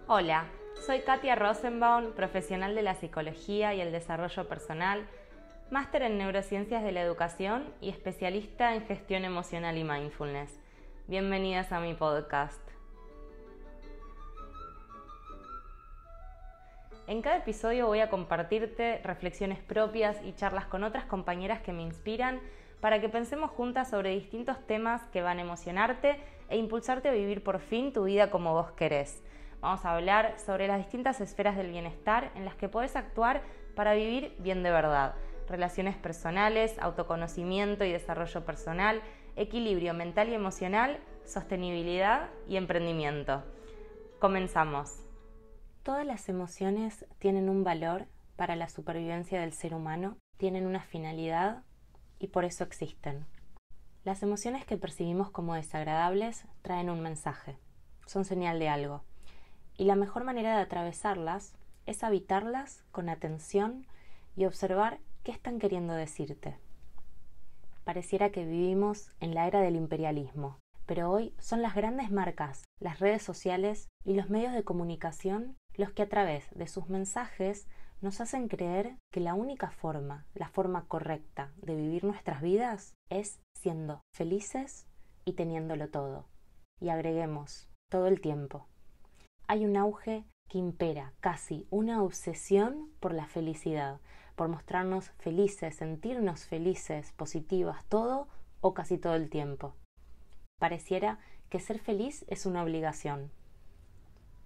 Hola, soy Katia Rosenbaum, profesional de la psicología y el desarrollo personal, máster en neurociencias de la educación y especialista en gestión emocional y mindfulness. Bienvenidas a mi podcast. En cada episodio voy a compartirte reflexiones propias y charlas con otras compañeras que me inspiran para que pensemos juntas sobre distintos temas que van a emocionarte e impulsarte a vivir por fin tu vida como vos querés. Vamos a hablar sobre las distintas esferas del bienestar en las que podés actuar para vivir bien de verdad. Relaciones personales, autoconocimiento y desarrollo personal, equilibrio mental y emocional, sostenibilidad y emprendimiento. Comenzamos. Todas las emociones tienen un valor para la supervivencia del ser humano, tienen una finalidad y por eso existen. Las emociones que percibimos como desagradables traen un mensaje, son señal de algo. Y la mejor manera de atravesarlas es habitarlas con atención y observar qué están queriendo decirte. Pareciera que vivimos en la era del imperialismo, pero hoy son las grandes marcas, las redes sociales y los medios de comunicación los que a través de sus mensajes nos hacen creer que la única forma, la forma correcta de vivir nuestras vidas es siendo felices y teniéndolo todo. Y agreguemos, todo el tiempo. Hay un auge que impera, casi una obsesión por la felicidad, por mostrarnos felices, sentirnos felices, positivas, todo o casi todo el tiempo. Pareciera que ser feliz es una obligación.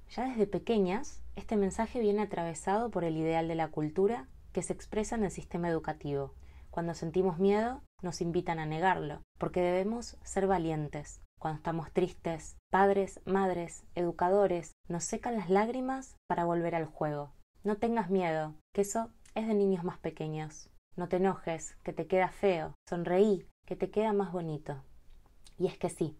Ya desde pequeñas, este mensaje viene atravesado por el ideal de la cultura que se expresa en el sistema educativo. Cuando sentimos miedo, nos invitan a negarlo, porque debemos ser valientes. Cuando estamos tristes, padres, madres, educadores, nos secan las lágrimas para volver al juego. No tengas miedo, que eso es de niños más pequeños. No te enojes, que te queda feo. Sonreí, que te queda más bonito. Y es que sí,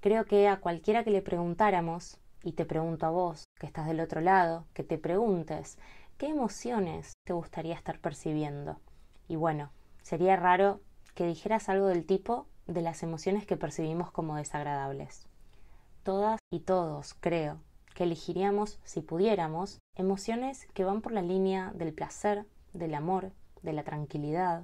creo que a cualquiera que le preguntáramos, y te pregunto a vos, que estás del otro lado, que te preguntes, ¿qué emociones te gustaría estar percibiendo? Y bueno, sería raro que dijeras algo del tipo de las emociones que percibimos como desagradables. Todas y todos, creo, que elegiríamos, si pudiéramos, emociones que van por la línea del placer, del amor, de la tranquilidad,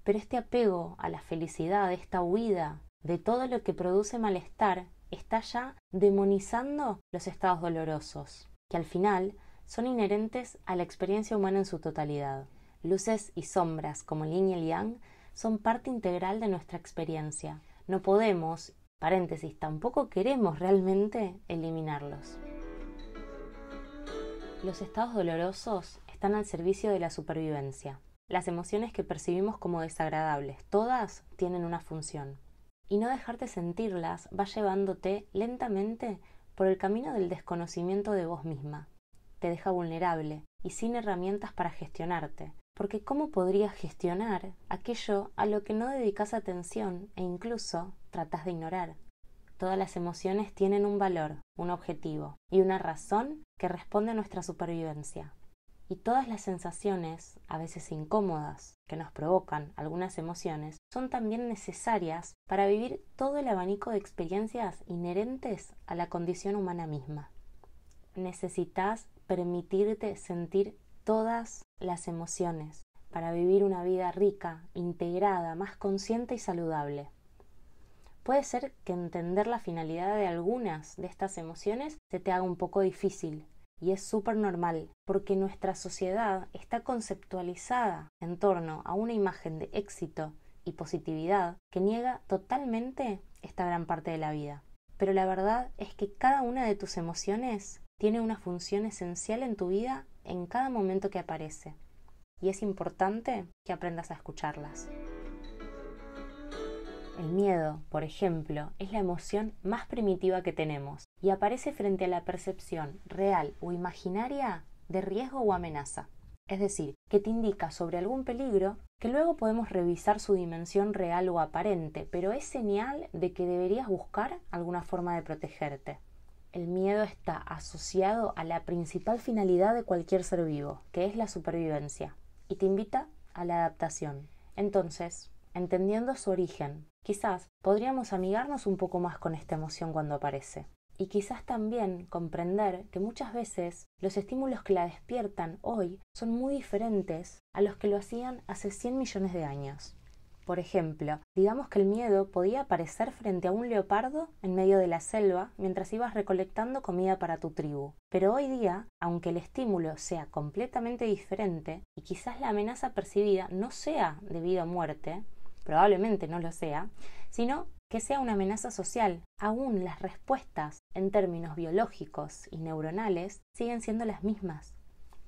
pero este apego a la felicidad, esta huida de todo lo que produce malestar, está ya demonizando los estados dolorosos, que al final son inherentes a la experiencia humana en su totalidad. Luces y sombras, como el yin y el yang, son parte integral de nuestra experiencia. No podemos, paréntesis, tampoco queremos realmente eliminarlos. Los estados dolorosos están al servicio de la supervivencia. Las emociones que percibimos como desagradables, todas tienen una función. Y no dejarte sentirlas va llevándote lentamente por el camino del desconocimiento de vos misma. Te deja vulnerable y sin herramientas para gestionarte, porque ¿cómo podrías gestionar aquello a lo que no dedicas atención e incluso tratás de ignorar? Todas las emociones tienen un valor, un objetivo y una razón que responde a nuestra supervivencia. Y todas las sensaciones, a veces incómodas, que nos provocan algunas emociones, son también necesarias para vivir todo el abanico de experiencias inherentes a la condición humana misma. Necesitas permitirte sentir todas las emociones para vivir una vida rica, integrada, más consciente y saludable. Puede ser que entender la finalidad de algunas de estas emociones se te haga un poco difícil. Y es súper normal, porque nuestra sociedad está conceptualizada en torno a una imagen de éxito y positividad que niega totalmente esta gran parte de la vida. Pero la verdad es que cada una de tus emociones tiene una función esencial en tu vida en cada momento que aparece. Y es importante que aprendas a escucharlas. El miedo, por ejemplo, es la emoción más primitiva que tenemos y aparece frente a la percepción real o imaginaria de riesgo o amenaza. Es decir, que te indica sobre algún peligro que luego podemos revisar su dimensión real o aparente, pero es señal de que deberías buscar alguna forma de protegerte. El miedo está asociado a la principal finalidad de cualquier ser vivo, que es la supervivencia, y te invita a la adaptación. Entonces, entendiendo su origen, quizás podríamos amigarnos un poco más con esta emoción cuando aparece. Y quizás también comprender que muchas veces los estímulos que la despiertan hoy son muy diferentes a los que lo hacían hace 100 millones de años. Por ejemplo, digamos que el miedo podía aparecer frente a un leopardo en medio de la selva mientras ibas recolectando comida para tu tribu. Pero hoy día, aunque el estímulo sea completamente diferente y quizás la amenaza percibida no sea de vida o muerte, probablemente no lo sea, sino que sea una amenaza social, aún las respuestas en términos biológicos y neuronales siguen siendo las mismas.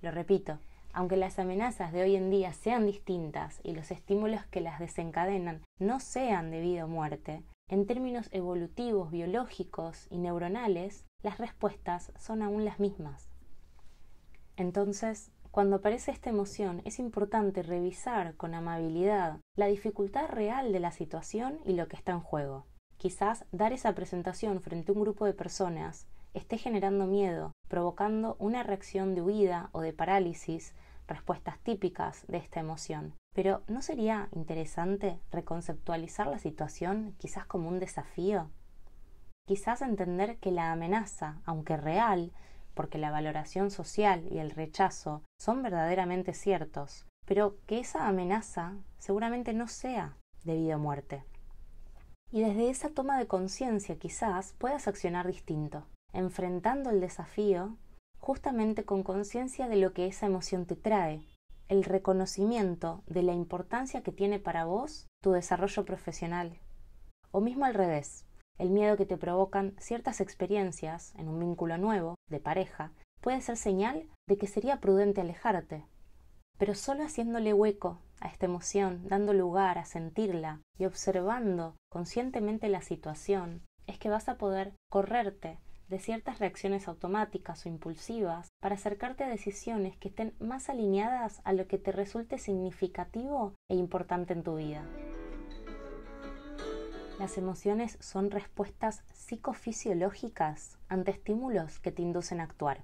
Lo repito, aunque las amenazas de hoy en día sean distintas y los estímulos que las desencadenan no sean de vida o muerte, en términos evolutivos, biológicos y neuronales, las respuestas son aún las mismas. Entonces, cuando aparece esta emoción, es importante revisar con amabilidad la dificultad real de la situación y lo que está en juego. Quizás dar esa presentación frente a un grupo de personas esté generando miedo, provocando una reacción de huida o de parálisis, respuestas típicas de esta emoción. Pero ¿no sería interesante reconceptualizar la situación quizás como un desafío? Quizás entender que la amenaza, aunque real, porque la valoración social y el rechazo son verdaderamente ciertos, pero que esa amenaza seguramente no sea de vida o muerte. Y desde esa toma de conciencia quizás puedas accionar distinto, enfrentando el desafío justamente con conciencia de lo que esa emoción te trae, el reconocimiento de la importancia que tiene para vos tu desarrollo profesional. O mismo al revés, el miedo que te provocan ciertas experiencias en un vínculo nuevo, de pareja, puede ser señal de que sería prudente alejarte. Pero solo haciéndole hueco a esta emoción, dando lugar a sentirla y observando conscientemente la situación, es que vas a poder correrte de ciertas reacciones automáticas o impulsivas para acercarte a decisiones que estén más alineadas a lo que te resulte significativo e importante en tu vida. Las emociones son respuestas psicofisiológicas ante estímulos que te inducen a actuar.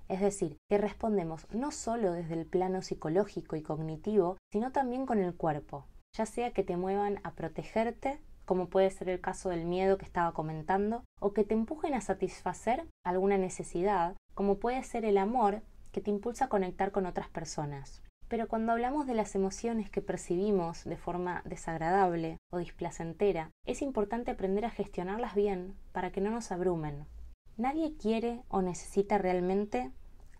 Es decir, que respondemos no solo desde el plano psicológico y cognitivo, sino también con el cuerpo, ya sea que te muevan a protegerte, como puede ser el caso del miedo que estaba comentando, o que te empujen a satisfacer alguna necesidad, como puede ser el amor que te impulsa a conectar con otras personas. Pero cuando hablamos de las emociones que percibimos de forma desagradable o displacentera, es importante aprender a gestionarlas bien para que no nos abrumen. Nadie quiere o necesita realmente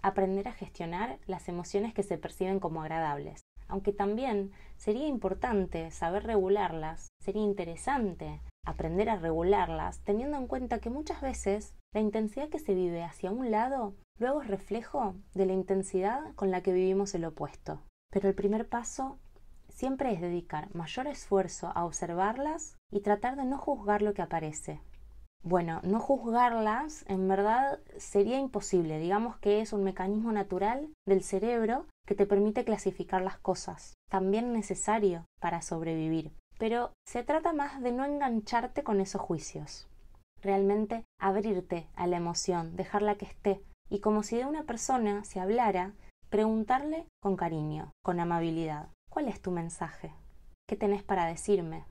aprender a gestionar las emociones que se perciben como agradables, aunque también sería importante saber regularlas, sería interesante aprender a regularlas, teniendo en cuenta que muchas veces la intensidad que se vive hacia un lado luego es reflejo de la intensidad con la que vivimos el opuesto. Pero el primer paso siempre es dedicar mayor esfuerzo a observarlas y tratar de no juzgar lo que aparece. Bueno, no juzgarlas en verdad sería imposible, digamos que es un mecanismo natural del cerebro que te permite clasificar las cosas, también necesario para sobrevivir. Pero se trata más de no engancharte con esos juicios. Realmente abrirte a la emoción, dejarla que esté, y como si de una persona se hablara, preguntarle con cariño, con amabilidad, ¿cuál es tu mensaje? ¿Qué tenés para decirme?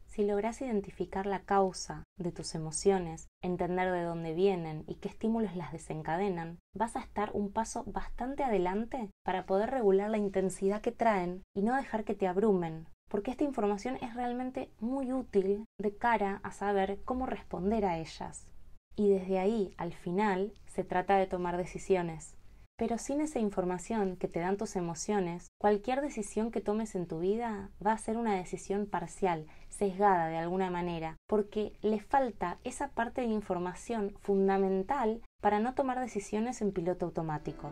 Si lográs identificar la causa de tus emociones, entender de dónde vienen y qué estímulos las desencadenan, vas a estar un paso bastante adelante para poder regular la intensidad que traen y no dejar que te abrumen, porque esta información es realmente muy útil de cara a saber cómo responder a ellas. Y desde ahí, al final, se trata de tomar decisiones. Pero sin esa información que te dan tus emociones, cualquier decisión que tomes en tu vida va a ser una decisión parcial, sesgada de alguna manera, porque le falta esa parte de información fundamental para no tomar decisiones en piloto automático.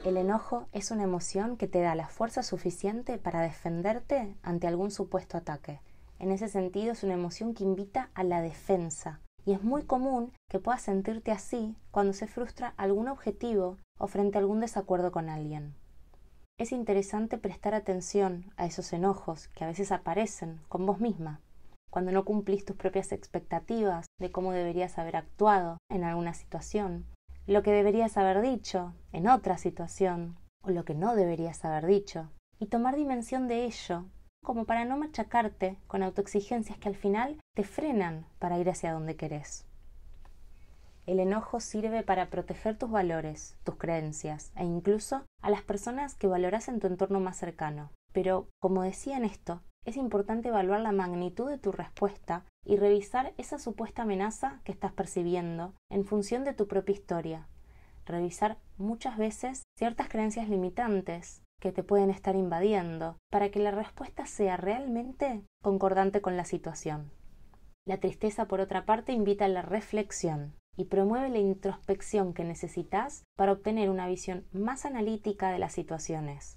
El enojo es una emoción que te da la fuerza suficiente para defenderte ante algún supuesto ataque. En ese sentido, es una emoción que invita a la defensa. Y es muy común que puedas sentirte así cuando se frustra algún objetivo o frente a algún desacuerdo con alguien. Es interesante prestar atención a esos enojos que a veces aparecen con vos misma, cuando no cumplís tus propias expectativas de cómo deberías haber actuado en alguna situación, lo que deberías haber dicho en otra situación o lo que no deberías haber dicho, y tomar dimensión de ello como para no machacarte con autoexigencias que al final te frenan para ir hacia donde querés. El enojo sirve para proteger tus valores, tus creencias e incluso a las personas que valorás en tu entorno más cercano. Pero, como decía en esto, es importante evaluar la magnitud de tu respuesta y revisar esa supuesta amenaza que estás percibiendo en función de tu propia historia. Revisar muchas veces ciertas creencias limitantes que te pueden estar invadiendo para que la respuesta sea realmente concordante con la situación. La tristeza, por otra parte, invita a la reflexión y promueve la introspección que necesitas para obtener una visión más analítica de las situaciones.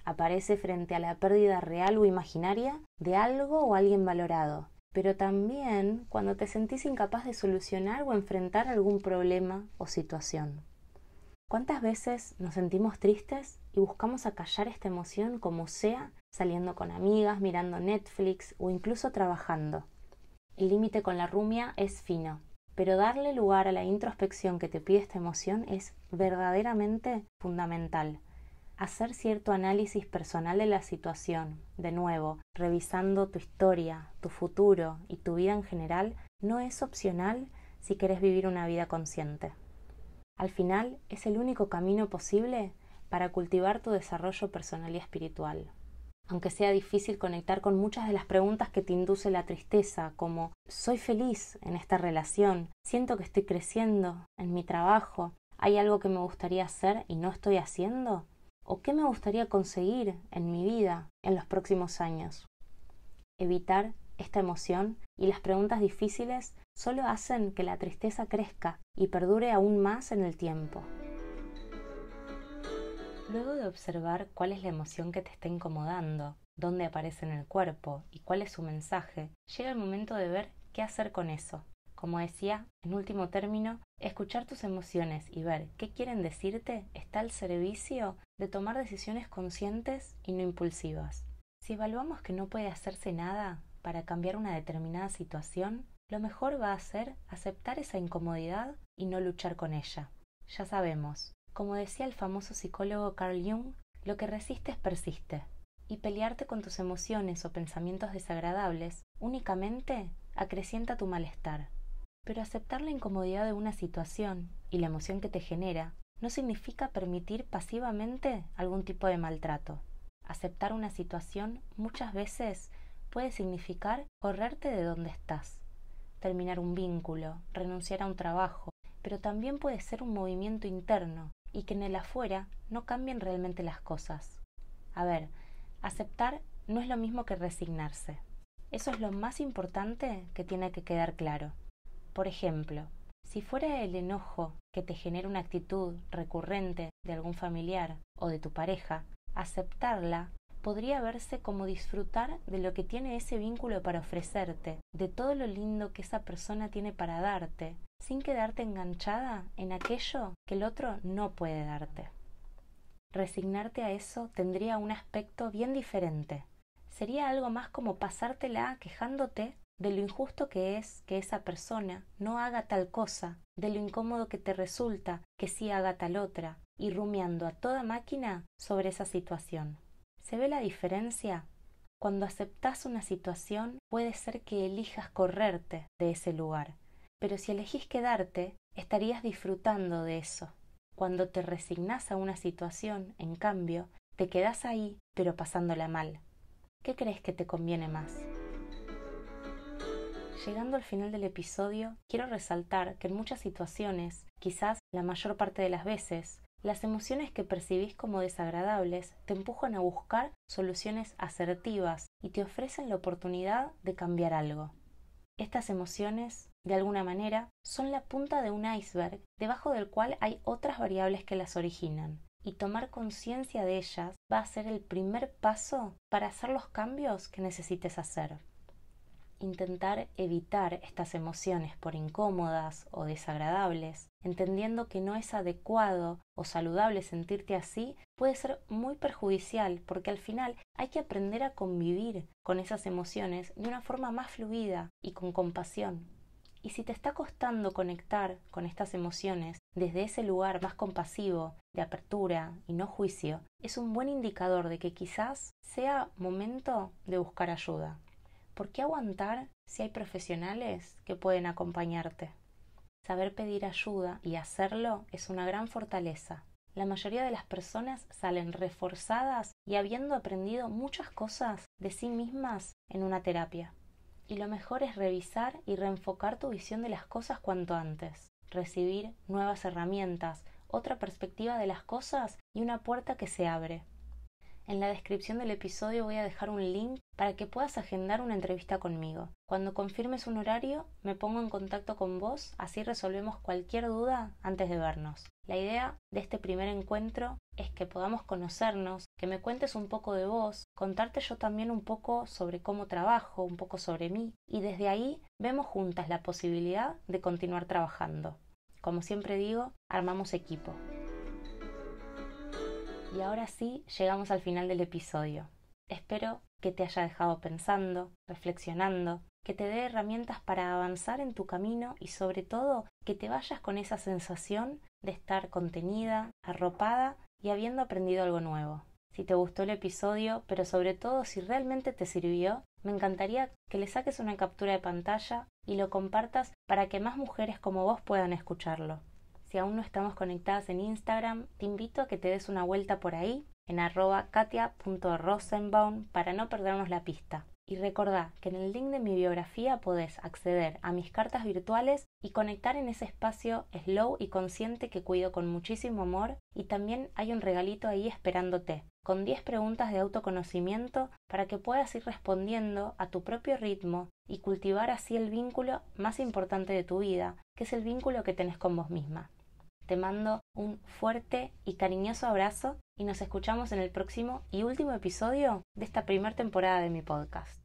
Aparece frente a la pérdida real o imaginaria de algo o alguien valorado, pero también cuando te sentís incapaz de solucionar o enfrentar algún problema o situación. ¿Cuántas veces nos sentimos tristes y buscamos acallar esta emoción como sea, saliendo con amigas, mirando Netflix o incluso trabajando? El límite con la rumia es fino, pero darle lugar a la introspección que te pide esta emoción es verdaderamente fundamental. Hacer cierto análisis personal de la situación, de nuevo, revisando tu historia, tu futuro y tu vida en general, no es opcional si querés vivir una vida consciente. Al final, es el único camino posible para cultivar tu desarrollo personal y espiritual. Aunque sea difícil conectar con muchas de las preguntas que te induce la tristeza, como ¿soy feliz en esta relación? ¿Siento que estoy creciendo en mi trabajo? ¿Hay algo que me gustaría hacer y no estoy haciendo? ¿O qué me gustaría conseguir en mi vida en los próximos años? Evitar esta emoción y las preguntas difíciles solo hacen que la tristeza crezca y perdure aún más en el tiempo. Luego de observar cuál es la emoción que te está incomodando, dónde aparece en el cuerpo y cuál es su mensaje, llega el momento de ver qué hacer con eso. Como decía, en último término, escuchar tus emociones y ver qué quieren decirte está al servicio de tomar decisiones conscientes y no impulsivas. Si evaluamos que no puede hacerse nada para cambiar una determinada situación, lo mejor va a ser aceptar esa incomodidad y no luchar con ella. Ya sabemos, como decía el famoso psicólogo Carl Jung, lo que resistes persiste, y pelearte con tus emociones o pensamientos desagradables únicamente acrecienta tu malestar. Pero aceptar la incomodidad de una situación y la emoción que te genera no significa permitir pasivamente algún tipo de maltrato. Aceptar una situación muchas veces puede significar correrte de donde estás, terminar un vínculo, renunciar a un trabajo, pero también puede ser un movimiento interno y que en el afuera no cambien realmente las cosas. A ver, aceptar no es lo mismo que resignarse. Eso es lo más importante que tiene que quedar claro. Por ejemplo, si fuera el enojo que te genera una actitud recurrente de algún familiar o de tu pareja, aceptarla podría verse como disfrutar de lo que tiene ese vínculo para ofrecerte, de todo lo lindo que esa persona tiene para darte, sin quedarte enganchada en aquello que el otro no puede darte. Resignarte a eso tendría un aspecto bien diferente. Sería algo más como pasártela quejándote de lo injusto que es que esa persona no haga tal cosa, de lo incómodo que te resulta que sí haga tal otra, y rumiando a toda máquina sobre esa situación. ¿Se ve la diferencia? Cuando aceptás una situación, puede ser que elijas correrte de ese lugar, pero si elegís quedarte, estarías disfrutando de eso. Cuando te resignás a una situación, en cambio, te quedás ahí, pero pasándola mal. ¿Qué crees que te conviene más? Llegando al final del episodio, quiero resaltar que en muchas situaciones, quizás la mayor parte de las veces, las emociones que percibís como desagradables te empujan a buscar soluciones asertivas y te ofrecen la oportunidad de cambiar algo. Estas emociones, de alguna manera, son la punta de un iceberg debajo del cual hay otras variables que las originan, y tomar conciencia de ellas va a ser el primer paso para hacer los cambios que necesites hacer. Intentar evitar estas emociones por incómodas o desagradables, entendiendo que no es adecuado o saludable sentirte así, puede ser muy perjudicial porque al final hay que aprender a convivir con esas emociones de una forma más fluida y con compasión. Y si te está costando conectar con estas emociones desde ese lugar más compasivo, de apertura y no juicio, es un buen indicador de que quizás sea momento de buscar ayuda. ¿Por qué aguantar si hay profesionales que pueden acompañarte? Saber pedir ayuda y hacerlo es una gran fortaleza. La mayoría de las personas salen reforzadas y habiendo aprendido muchas cosas de sí mismas en una terapia. Y lo mejor es revisar y reenfocar tu visión de las cosas cuanto antes. Recibir nuevas herramientas, otra perspectiva de las cosas y una puerta que se abre. En la descripción del episodio voy a dejar un link para que puedas agendar una entrevista conmigo. Cuando confirmes un horario, me pongo en contacto con vos, así resolvemos cualquier duda antes de vernos. La idea de este primer encuentro es que podamos conocernos, que me cuentes un poco de vos, contarte yo también un poco sobre cómo trabajo, un poco sobre mí, y desde ahí vemos juntas la posibilidad de continuar trabajando. Como siempre digo, armamos equipo. Y ahora sí, llegamos al final del episodio. Espero que te haya dejado pensando, reflexionando, que te dé herramientas para avanzar en tu camino y sobre todo que te vayas con esa sensación de estar contenida, arropada y habiendo aprendido algo nuevo. Si te gustó el episodio, pero sobre todo si realmente te sirvió, me encantaría que le saques una captura de pantalla y lo compartas para que más mujeres como vos puedan escucharlo. Si aún no estamos conectadas en Instagram, te invito a que te des una vuelta por ahí en @katia.rosenbaum para no perdernos la pista. Y recordá que en el link de mi biografía podés acceder a mis cartas virtuales y conectar en ese espacio slow y consciente que cuido con muchísimo amor, y también hay un regalito ahí esperándote, con 10 preguntas de autoconocimiento para que puedas ir respondiendo a tu propio ritmo y cultivar así el vínculo más importante de tu vida, que es el vínculo que tenés con vos misma. Te mando un fuerte y cariñoso abrazo y nos escuchamos en el próximo y último episodio de esta primera temporada de mi podcast.